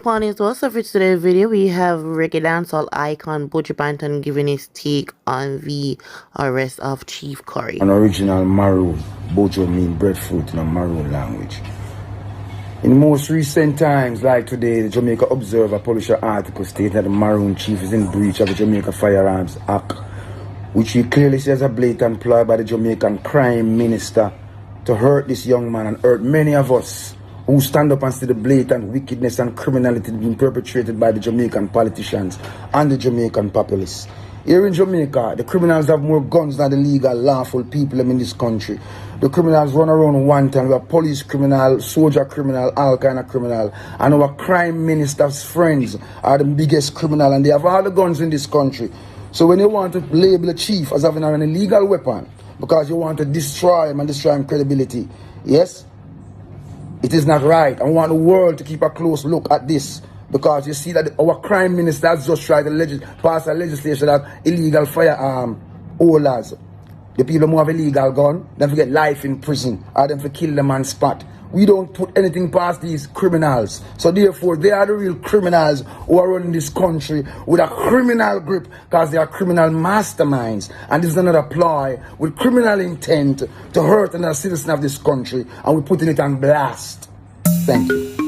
upon it. Also for today's video, we have reggae dancehall icon BUJU BANTON giving his take on the arrest of Chief Currie. An original maroon, BUJU mean breadfruit in a maroon language. In most recent times, like today, the Jamaica Observer published an article stating that the Maroon Chief is in breach of the Jamaica Firearms Act, which he clearly says a blatant ploy by the Jamaican Crime Minister to hurt this young man and hurt many of us who stand up and see the blatant wickedness and criminality being perpetrated by the Jamaican politicians and the Jamaican populace. Here in Jamaica, the criminals have more guns than the legal, lawful people in this country. The criminals run around one time. We have police criminal, soldier criminal, all kind of criminal. And our crime minister's friends are the biggest criminal, and they have all the guns in this country. So when you want to label a chief as having an illegal weapon because you want to destroy him and destroy his credibility, yes, it is not right. I want the world to keep a close look at this, because you see that our crime minister has just tried to pass a legislation that illegal firearm holders, the people who have illegal gun, them get life in prison, or them for kill them on spot. We don't put anything past these criminals. So therefore, they are the real criminals who are running this country with a criminal grip, because they are criminal masterminds. And this is another ploy with criminal intent to hurt another citizen of this country, and we're putting it on blast. Thank you.